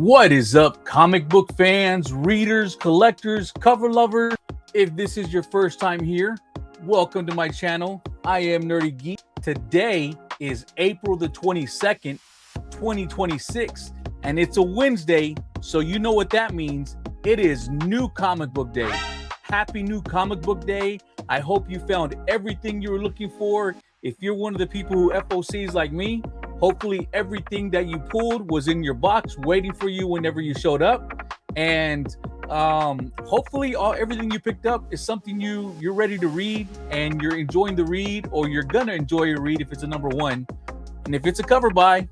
What is up, comic book fans, readers, collectors, cover lovers? If this is your first time here, welcome to my channel. I am Nerdy Geek. Today is April the 22nd, 2026, and it's a Wednesday, so you know what that means. It is New Comic Book Day. Happy New Comic Book Day. I hope you found everything you were looking for. If you're one of the people who FOCs like me, hopefully everything that you pulled was in your box waiting for you whenever you showed up. And hopefully everything you picked up is something you're ready to read and you're enjoying the read, or you're gonna enjoy your read if it's a number one. And if it's a cover buy,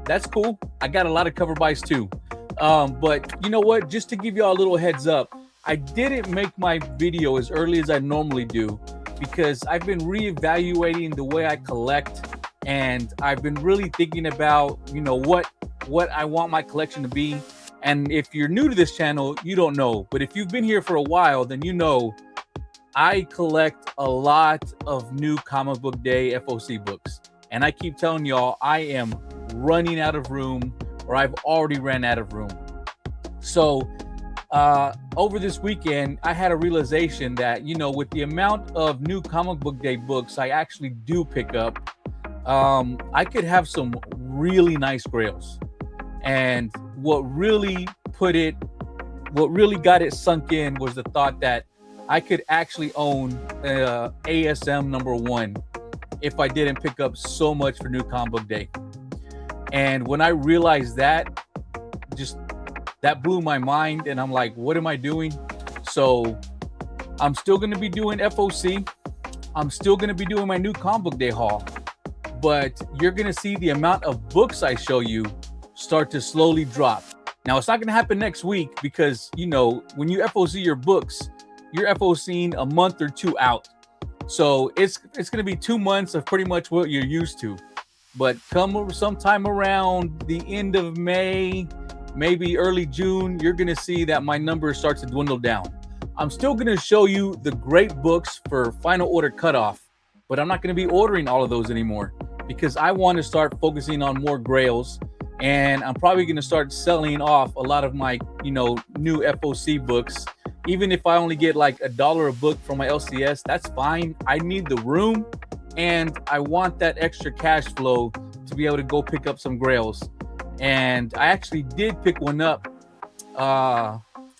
that's cool. I got a lot of cover buys too. But you know what? Just to give you all a little heads up, I didn't make my video as early as I normally do because I've been reevaluating the way I collect. And I've been really thinking about, what I want my collection to be. And if you're new to this channel, you don't know. But if you've been here for a while, then you know I collect a lot of New Comic Book Day FOC books. And I keep telling y'all, I am running out of room, or I've already ran out of room. So over this weekend, I had a realization that, with the amount of New Comic Book Day books I actually do pick up, I could have some really nice grails. And what really got it sunk in was the thought that I could actually own ASM number one if I didn't pick up so much for New Comic Book Day. And when I realized that, that blew my mind, and I'm like, what am I doing? So I'm still going to be doing FOC. I'm still going to be doing my New Comic Book Day haul. But you're going to see the amount of books I show you start to slowly drop. Now, it's not going to happen next week because, when you FOC your books, you're FOCing a month or two out. So it's going to be 2 months of pretty much what you're used to. But come sometime around the end of May, maybe early June, you're going to see that my number starts to dwindle down. I'm still going to show you the great books for final order cutoff, but I'm not going to be ordering all of those anymore because I want to start focusing on more grails, and I'm probably going to start selling off a lot of my, new FOC books. Even if I only get like $1 a book from my LCS, that's fine. I need the room, and I want that extra cash flow to be able to go pick up some grails. And I actually did pick one up.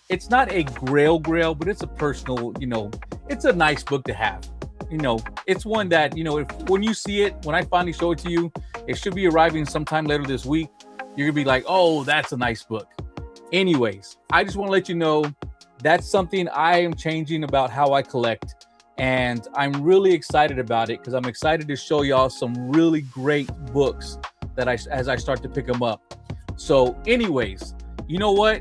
It's not a grail, but it's a personal, it's a nice book to have. It's one that, when you see it, when I finally show it to you, it should be arriving sometime later this week. You're gonna be like, oh, that's a nice book. Anyways, I just want to let you know that's something I am changing about how I collect. And I'm really excited about it because I'm excited to show y'all some really great books that as I start to pick them up. So anyways, you know what?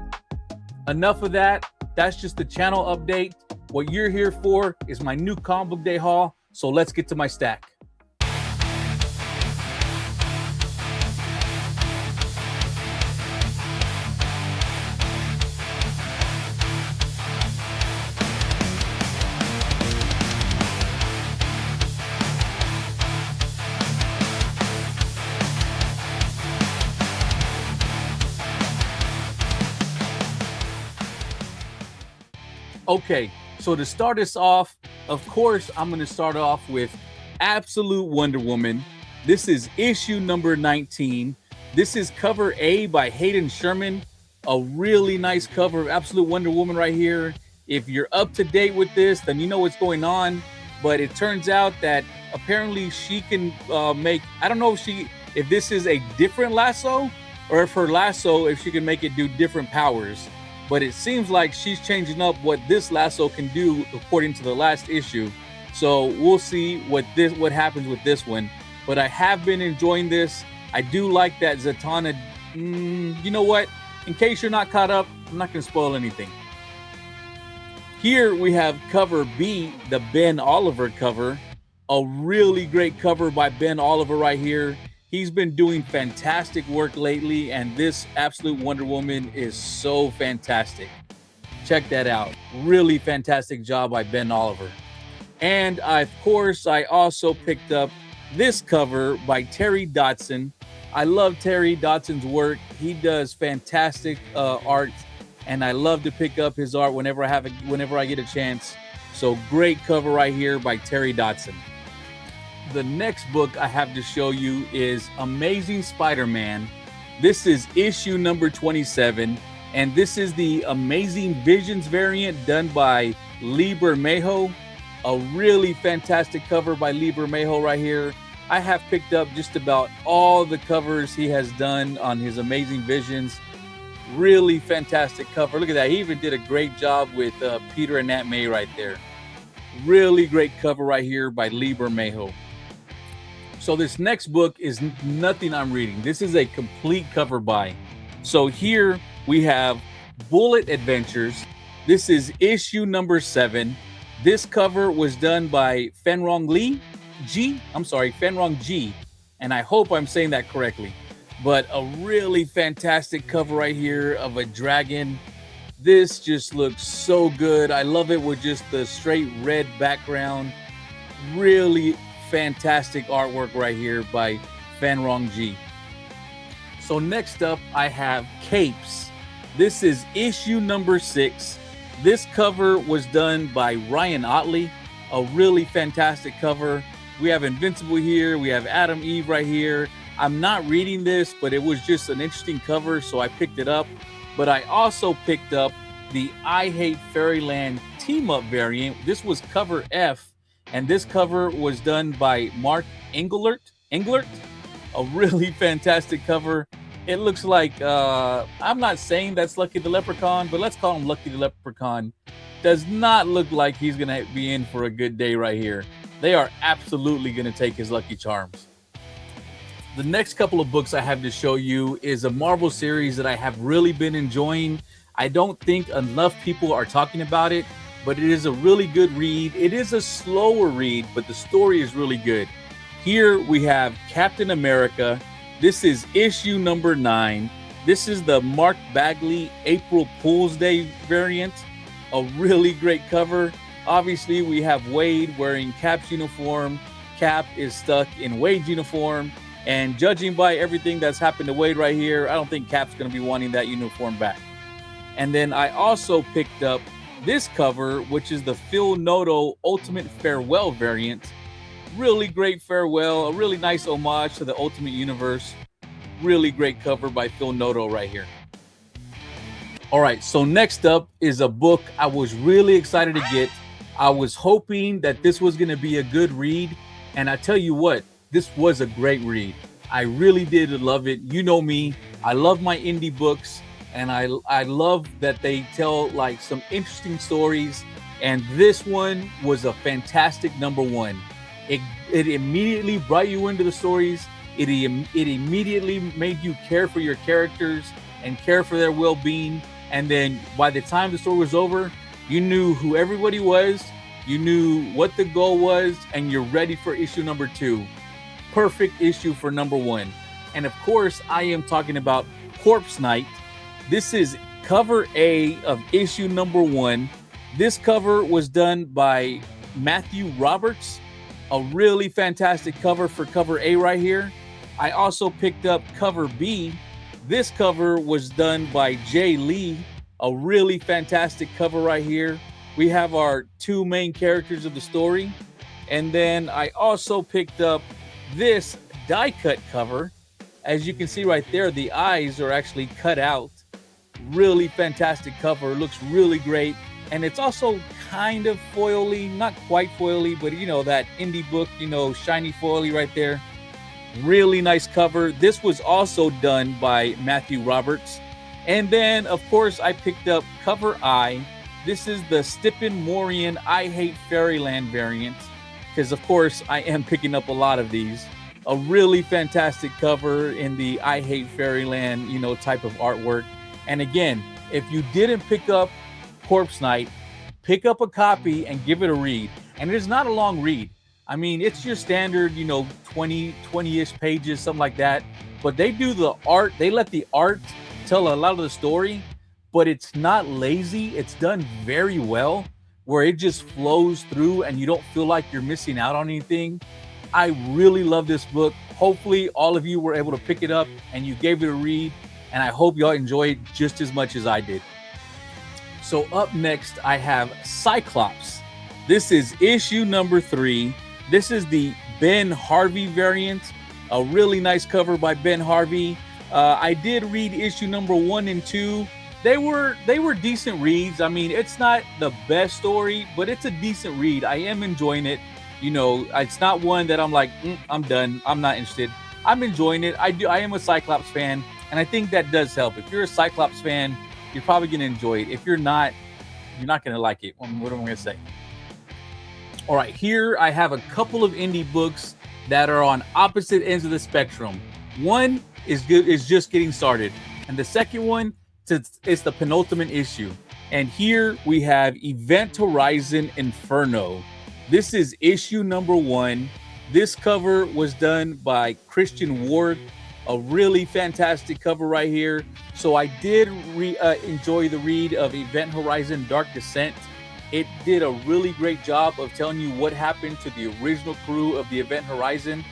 Enough of that. That's just the channel update. What you're here for is my New Comic Book Day haul. So let's get to my stack. Okay, so to start us off, of course, I'm going to start off with Absolute Wonder Woman. This is issue number 19. This is cover A by Hayden Sherman. A really nice cover of Absolute Wonder Woman right here. If you're up to date with this, then you know what's going on. But it turns out that apparently she can make, I don't know if this is a different lasso, or if her lasso, if she can make it do different powers. But it seems like she's changing up what this lasso can do according to the last issue. So we'll see what happens with this one. But I have been enjoying this. I do like that Zatanna. You know what? In case you're not caught up, I'm not going to spoil anything. Here we have cover B, the Ben Oliver cover. A really great cover by Ben Oliver right here. He's been doing fantastic work lately, and this Absolute Wonder Woman is so fantastic. Check that out. Really fantastic job by Ben Oliver. And of course, I also picked up this cover by Terry Dodson. I love Terry Dotson's work. He does fantastic art, and I love to pick up his art whenever I get a chance. So great cover right here by Terry Dotson. The next book I have to show you is Amazing Spider-Man. This is issue number 27, and this is the Amazing Visions variant done by Lee Bermejo. A really fantastic cover by Lee Bermejo right here. I have picked up just about all the covers he has done on his Amazing Visions. Really fantastic cover. Look at that. He even did a great job with Peter and Aunt May right there. Really great cover right here by Lee Bermejo. So this next book is nothing I'm reading. This is a complete cover buy. So here we have Bullet Adventures. This is issue number 7. This cover was done by Fenrong G, and I hope I'm saying that correctly. But a really fantastic cover right here of a dragon. This just looks so good. I love it with just the straight red background. Really fantastic artwork right here by Fenrong G. So next up, I have Capes. This is issue number 6. This cover was done by Ryan Otley. A really fantastic cover. We have Invincible here. We have Adam Eve right here. I'm not reading this, but it was just an interesting cover, so I picked it up. But I also picked up the I Hate Fairyland team-up variant. This was cover F, and this cover was done by Mark Englert. A really fantastic cover. It looks like, I'm not saying that's Lucky the Leprechaun, but let's call him Lucky the Leprechaun. Does not look like he's going to be in for a good day right here. They are absolutely going to take his Lucky Charms. The next couple of books I have to show you is a Marvel series that I have really been enjoying. I don't think enough people are talking about it, but it is a really good read. It is a slower read, but the story is really good. Here we have Captain America. This is issue number 9. This is the Mark Bagley April Fool's Day variant. A really great cover. Obviously, we have Wade wearing Cap's uniform. Cap is stuck in Wade's uniform. And judging by everything that's happened to Wade right here, I don't think Cap's going to be wanting that uniform back. And then I also picked up this cover, which is the Phil Noto Ultimate Farewell variant. Really great farewell, a really nice homage to the Ultimate Universe. Really great cover by Phil Noto right here. All right, so next up is a book I was really excited to get. I was hoping that this was going to be a good read, and I tell you what, this was a great read. I really did love it. You know me, I love my indie books, and I love that they tell like some interesting stories, and this one was a fantastic number 1. It immediately brought you into the stories. It immediately made you care for your characters and care for their well-being. And then by the time the story was over, you knew who everybody was, you knew what the goal was, and you're ready for issue number 2. Perfect issue for number 1. And of course, I am talking about Corpse Night. This is cover A of issue number 1. This cover was done by Matthew Roberts. A really fantastic cover for cover A right here. I also picked up cover B. This cover was done by Jay Lee. A really fantastic cover right here. We have our 2 main characters of the story. And then I also picked up this die cut cover. As you can see right there, the eyes are actually cut out. Really fantastic cover. Looks really great. And it's also kind of foily, not quite foily, but you know, that indie book, you know, shiny foily right there. Really nice cover. This was also done by Matthew Roberts. And then, of course, I picked up cover I. This is the Stippen Morian I Hate Fairyland variant, because, of course, I am picking up a lot of these. A really fantastic cover in the I Hate Fairyland, you know, type of artwork. And again, if you didn't pick up Corpse Night, pick up a copy and give it a read. And it is not a long read. I mean, it's your standard, you know, 20-ish pages, something like that. But they do the art. They let the art tell a lot of the story, but it's not lazy. It's done very well, where it just flows through and you don't feel like you're missing out on anything. I really love this book. Hopefully all of you were able to pick it up and you gave it a read, and I hope y'all enjoyed just as much as I did. So up next, I have Cyclops. This is issue number 3. This is the Ben Harvey variant. A really nice cover by Ben Harvey. I did read issue number 1 and 2. They were decent reads. I mean, it's not the best story, but it's a decent read. I am enjoying it. You know, it's not one that I'm like, I'm done. I'm not interested. I'm enjoying it. I am a Cyclops fan, and I think that does help. If you're a Cyclops fan, you're probably going to enjoy it. If you're not going to like it. What am I going to say? All right, here I have a couple of indie books that are on opposite ends of the spectrum. One is just getting started, and the second one is the penultimate issue. And here we have Event Horizon Inferno. This is issue number 1. This cover was done by Christian Ward. A really fantastic cover right here. So I did enjoy the read of Event Horizon Dark Descent. It did a really great job of telling you what happened to the original crew of the Event Horizon.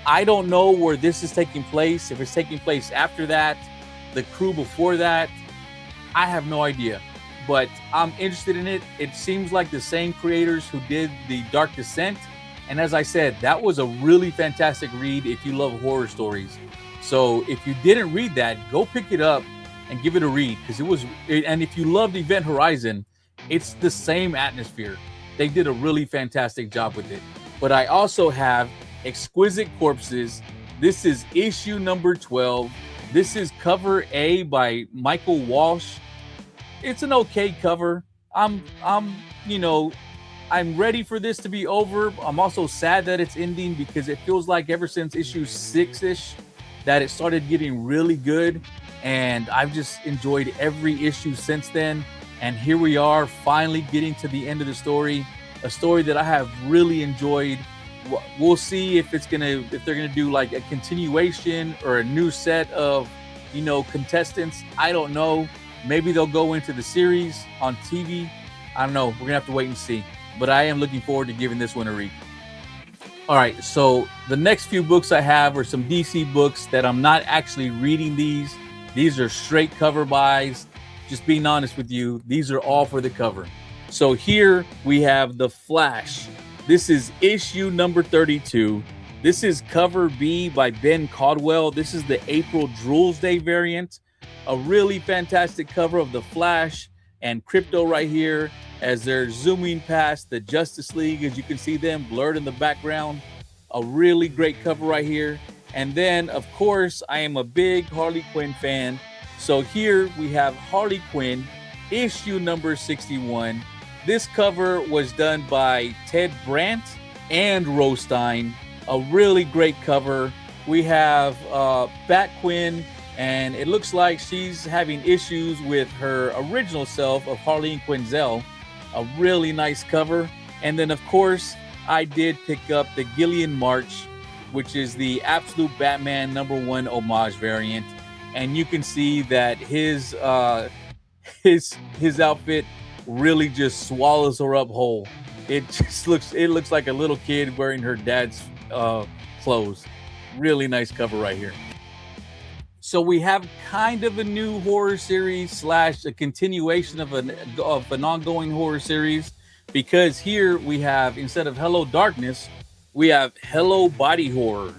I don't know where this is taking place. If it's taking place after that, the crew before that, I have no idea. But I'm interested in it. It seems like the same creators who did the Dark Descent. And as I said, that was a really fantastic read if you love horror stories. So if you didn't read that, go pick it up and give it a read, because and if you loved Event Horizon, it's the same atmosphere. They did a really fantastic job with it. But I also have Exquisite Corpses. This is issue number 12. This is cover A by Michael Walsh. It's an okay cover. I'm ready for this to be over. I'm also sad that it's ending, because it feels like ever since issue 6-ish that it started getting really good, and I've just enjoyed every issue since then. And here we are, finally getting to the end of the story, a story that I have really enjoyed. We'll see if they're gonna do like a continuation or a new set of, contestants. I don't know. Maybe they'll go into the series on TV. I don't know. We're gonna have to wait and see. But I am looking forward to giving this one a read. All right, so the next few books I have are some DC books that I'm not actually reading these. These are straight cover buys. Just being honest with you, these are all for the cover. So here we have The Flash. This is issue number 32. This is cover B by Ben Caldwell. This is the April Drools Day variant. A really fantastic cover of The Flash and Crypto right here as they're zooming past the Justice League, as you can see them blurred in the background. A really great cover right here. And then, of course, I am a big Harley Quinn fan. So here we have Harley Quinn, issue number 61. This cover was done by Ted Brandt and Rostein. A really great cover. We have Bat Quinn, and it looks like she's having issues with her original self of Harleen Quinzel. A really nice cover. And then, of course, I did pick up the Gillian March, which is the Absolute Batman #1 homage variant. And you can see that his outfit really just swallows her up whole. It looks like a little kid wearing her dad's clothes. Really nice cover right here. So we have kind of a new horror series / a continuation of an ongoing horror series, because here we have, instead of Hello Darkness, we have Hello Body Horror.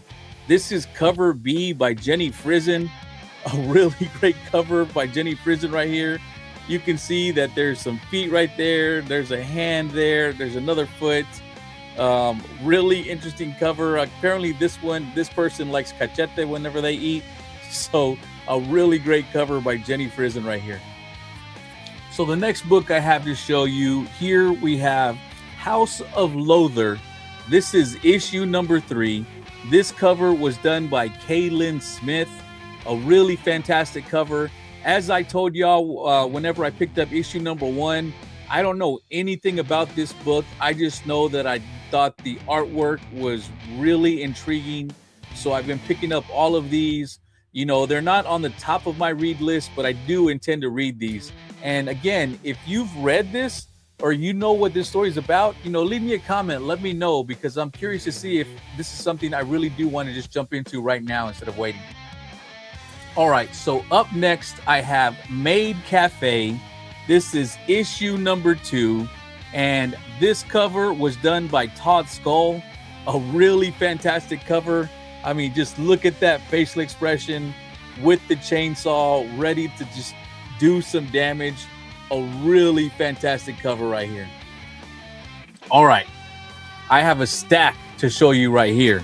This is cover B by Jenny Frison. A really great cover by Jenny Frison right here. You can see that there's some feet right there. There's a hand there. There's another foot. Really interesting cover. Apparently this person likes cachete whenever they eat. So a really great cover by Jenny Frison right here. So the next book I have to show you, here we have House of Loather. This is issue number 3. This cover was done by Kaylin Smith. A really fantastic cover. As I told y'all, whenever I picked up issue number 1, I don't know anything about this book. I just know that I thought the artwork was really intriguing. So I've been picking up all of these. They're not on the top of my read list, but I do intend to read these. And again, if you've read this, or you know what this story is about, leave me a comment. Let me know, because I'm curious to see if this is something I really do want to just jump into right now instead of waiting. All right, so up next, I have Maid Cafe. This is issue number 2, and this cover was done by Todd Skull. A really fantastic cover. I mean, just look at that facial expression with the chainsaw, ready to just do some damage. A really fantastic cover right here. All right, I have a stack to show you right here.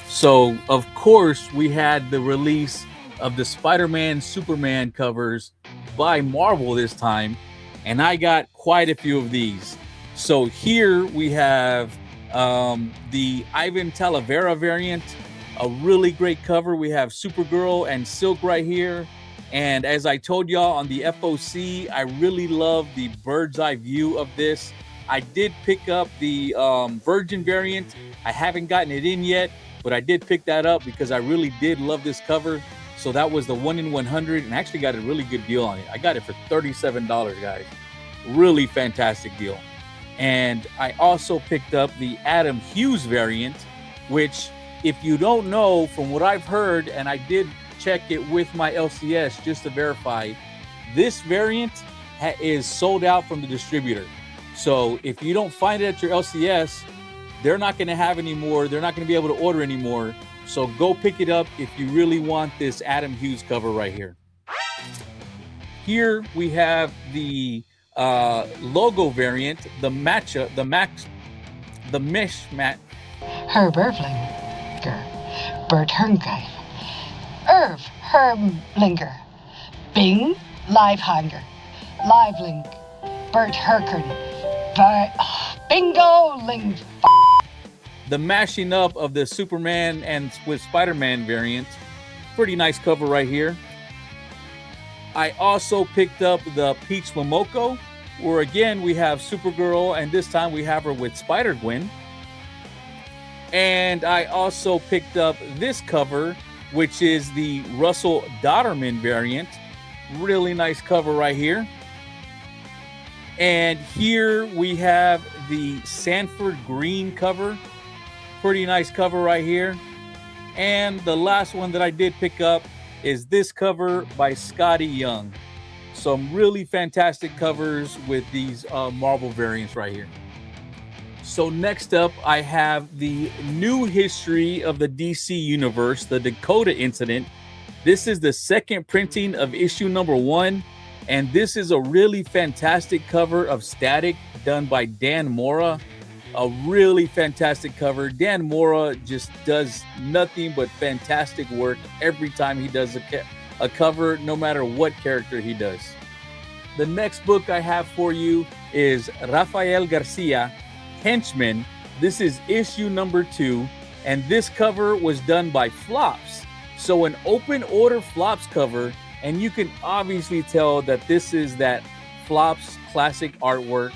So, of course, we had the release of the Spider-Man, Superman covers by Marvel this time, and I got quite a few of these. So here we have the Ivan Talavera variant, a really great cover. We have Supergirl and Silk right here. And as I told y'all on the FOC, I really love the bird's eye view of this. I did pick up the Virgin variant. I haven't gotten it in yet, but I did pick that up because I really did love this cover. So that was the 1 in 100, and I actually got a really good deal on it. I got it for $37, guys. Really fantastic deal. And I also picked up the Adam Hughes variant, which, if you don't know, from what I've heard, and I did check it with my LCS just to verify, this variant is sold out from the distributor. So if you don't find it at your LCS, they're not going to have any more. They're not going to be able to order anymore. So go pick it up if you really want this Adam Hughes cover right here. Here we have the logo variant, the matchup, the mesh mat. Herberflinger, Bert Herngeif, Irv Herblinger, Bing Livehanger, Livelink, Bert Herkern, Bingo Ling. The mashing up of the Superman and with Spider-Man variant. Pretty nice cover right here. I also picked up the Peach Momoko, where again we have Supergirl, and this time we have her with Spider-Gwen. And I also picked up this cover, which is the Russell Dodderman variant. Really nice cover right here. And here we have the Sanford Green cover. Pretty nice cover right here. And the last one that I did pick up is this cover by Scotty Young. Some really fantastic covers with these Marvel variants right here. So next up, I have the new history of the DC Universe, the Dakota Incident. This is the second printing of issue number 1. And this is a really fantastic cover of Static done by Dan Mora. A really fantastic cover. Dan Mora just does nothing but fantastic work every time he does a cover, no matter what character he does. The next book I have for you is Rafael Garcia, Henchman. This is issue number 2, and this cover was done by Flops. So an open order Flops cover, and you can obviously tell that this is that Flops classic artwork.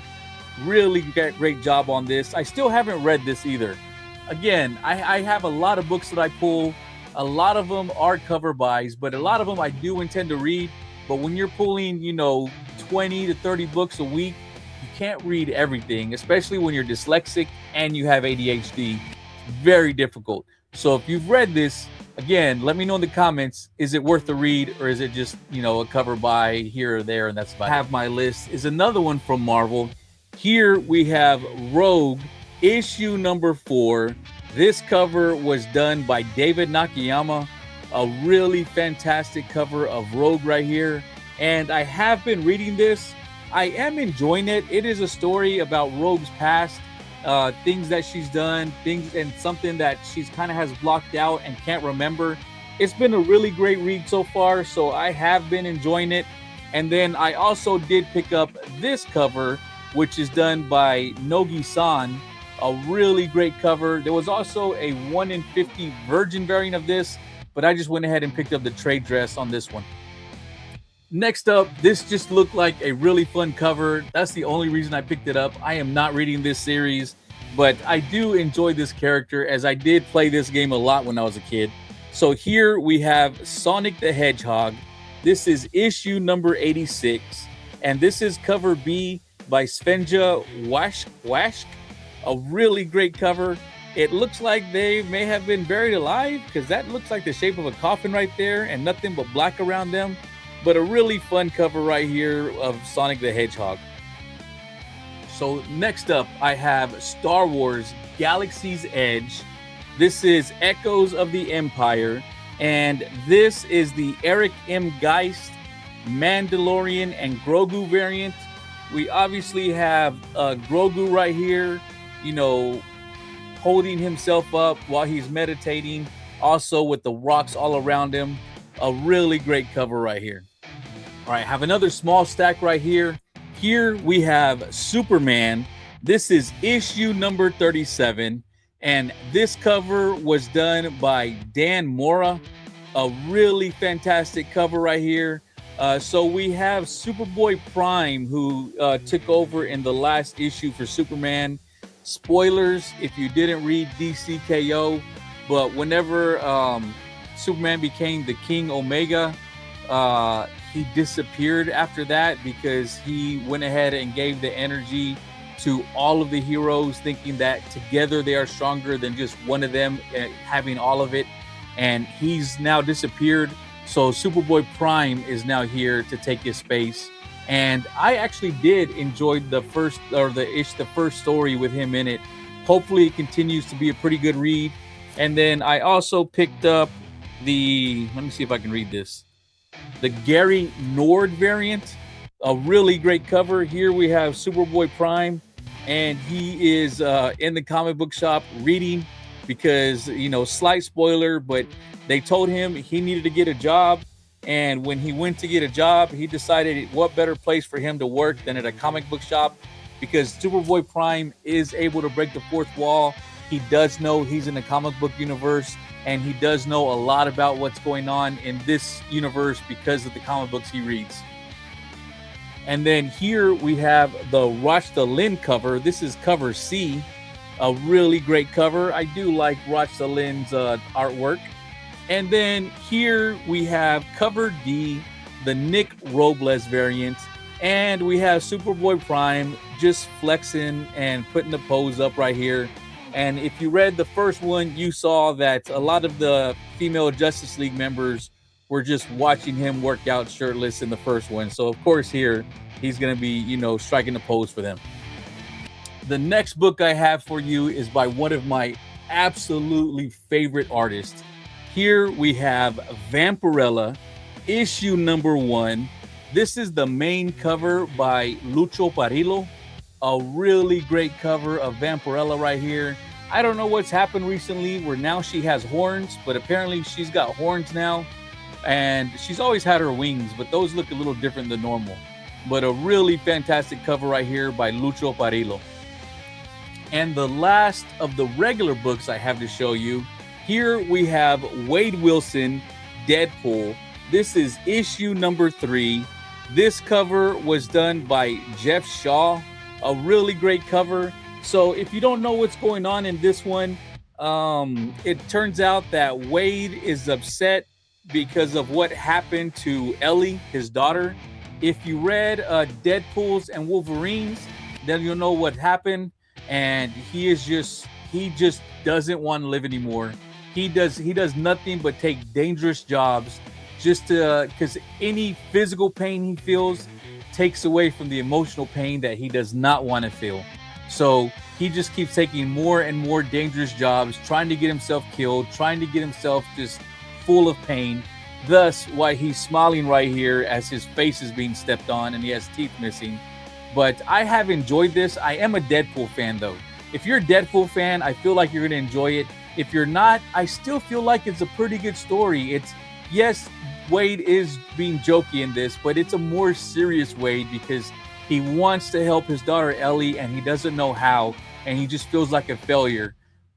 Really great job on this. I still haven't read this either. Again, I have a lot of books that I pull. A lot of them are cover buys, but a lot of them I do intend to read. But when you're pulling, 20 to 30 books a week, you can't read everything, especially when you're dyslexic and you have ADHD. Very difficult. So if you've read this, again, let me know in the comments, is it worth the read, or is it just, a cover buy here or there, and that's about it. Have my list is another one from Marvel. Here we have Rogue, issue number 4. This cover was done by David Nakayama. A really fantastic cover of Rogue right here. And I have been reading this. I am enjoying it. It is a story about Rogue's past, things that she's done, things and something that she's kind of has blocked out and can't remember. It's been a really great read so far, so I have been enjoying it. And then I also did pick up this cover, which is done by Nogi-san. A really great cover. There was also a 1 in 50 Virgin variant of this, but I just went ahead and picked up the trade dress on this one. Next up, this just looked like a really fun cover. That's the only reason I picked it up. I am not reading this series, but I do enjoy this character, as I did play this game a lot when I was a kid. So here we have Sonic the Hedgehog. This is issue number 86, and this is cover B by Svenja Washk. A really great cover. It looks like they may have been buried alive because that looks like the shape of a coffin right there and nothing but black around them. But a really fun cover right here of Sonic the Hedgehog. So next up, I have Star Wars Galaxy's Edge. This is Echoes of the Empire. And this is the Eric M. Geist Mandalorian and Grogu variant. We obviously have Grogu right here, you know, holding himself up while he's meditating, also with the rocks all around him. A really great cover right here. All right, have another small stack right here. Here we have Superman. This is issue number 37, and this cover was done by Dan Mora. A really fantastic cover right here. So we have Superboy Prime, who took over in the last issue for Superman. Spoilers if you didn't read DCKO, but whenever Superman became the King Omega, he disappeared after that because he went ahead and gave the energy to all of the heroes, thinking that together they are stronger than just one of them having all of it. And he's now disappeared. So Superboy Prime is now here to take his space. And I actually did enjoy the first story with him in it. Hopefully it continues to be a pretty good read. And then I also picked up let me see if I can read this. The Gary Nord variant. A really great cover. Here we have Superboy Prime, and he is in the comic book shop reading because, you know, slight spoiler, but they told him he needed to get a job. And when he went to get a job, he decided what better place for him to work than at a comic book shop, because Superboy Prime is able to break the fourth wall. He does know he's in the comic book universe, and he does know a lot about what's going on in this universe because of the comic books he reads. And then here we have the Rachta Lynn cover. This is cover C, a really great cover. I do like Rachta Lynn's artwork. And then here we have cover D, the Nick Robles variant. And we have Superboy Prime just flexing and putting the pose up right here. And if you read the first one, you saw that a lot of the female Justice League members were just watching him work out shirtless in the first one. So of course here, he's going to be, you know, striking the pose for them. The next book I have for you is by one of my absolutely favorite artists. Here we have Vampirella, issue number 1. This is the main cover by Lucho Parillo. A really great cover of Vampirella right here. I don't know what's happened recently where now she has horns, but apparently she's got horns now. And she's always had her wings, but those look a little different than normal. But a really fantastic cover right here by Lucho Parillo. And the last of the regular books I have to show you, here we have Wade Wilson, Deadpool. This is issue number 3. This cover was done by Jeff Shaw. A really great cover. So if you don't know what's going on in this one, it turns out that Wade is upset because of what happened to Ellie, his daughter. If you read Deadpool's and Wolverine's, then you'll know what happened. And he just doesn't want to live anymore. He does nothing but take dangerous jobs just because any physical pain he feels takes away from the emotional pain that he does not want to feel. So he just keeps taking more and more dangerous jobs, trying to get himself killed, trying to get himself just full of pain. Thus why he's smiling right here as his face is being stepped on and he has teeth missing. But I have enjoyed this. I am a Deadpool fan though. If you're a Deadpool fan, I feel like you're going to enjoy it. If you're not, I still feel like it's a pretty good story. It's, yes, Wade is being jokey in this, but it's a more serious Wade because he wants to help his daughter Ellie and he doesn't know how, and he just feels like a failure.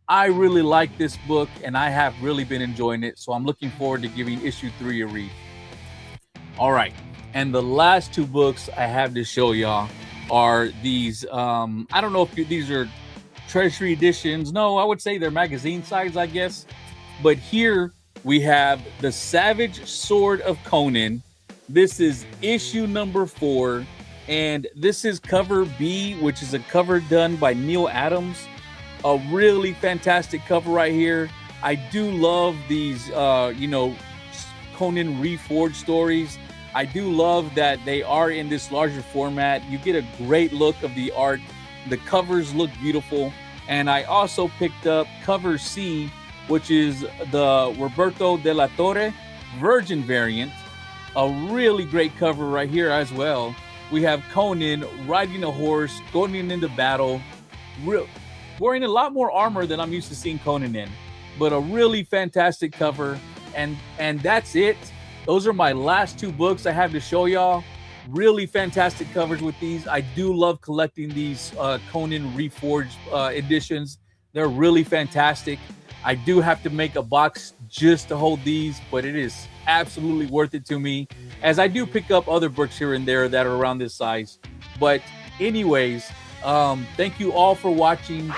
I really like this book and I have really been enjoying it, so I'm looking forward to giving issue 3 a read. All right, and the last 2 books I have to show y'all are these, I don't know if these are treasury editions. No, I would say they're magazine size, I guess. But here we have The Savage Sword of Conan. This is issue number 4. And this is cover B, which is a cover done by Neil Adams. A really fantastic cover right here. I do love these, Conan Reforged stories. I do love that they are in this larger format. You get a great look of the art. The covers look beautiful. And I also picked up cover C, which is the Roberto de la Torre Virgin variant. A really great cover right here as well. We have Conan riding a horse, going into battle, wearing a lot more armor than I'm used to seeing Conan in. But a really fantastic cover. And that's it. Those are my last two books I have to show y'all. Really fantastic covers with these. I do love collecting these Conan Reforged editions. They're really fantastic. I do have to make a box just to hold these, but it is absolutely worth it to me, as I do pick up other books here and there that are around this size. But anyways, thank you all for watching.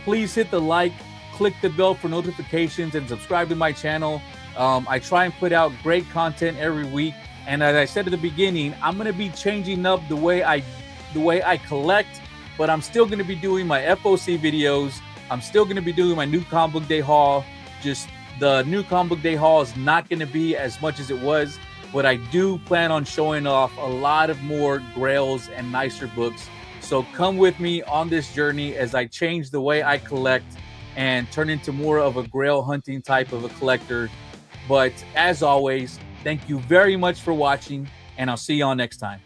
Please hit the like, click the bell for notifications, and subscribe to my channel. I try and put out great content every week. And as I said at the beginning, I'm going to be changing up the way I collect, but I'm still going to be doing my FOC videos. I'm still going to be doing my new comic book day haul. Just the new comic book day haul is not going to be as much as it was, but I do plan on showing off a lot of more grails and nicer books. So come with me on this journey as I change the way I collect and turn into more of a grail hunting type of a collector. But as always, thank you very much for watching, and I'll see y'all next time.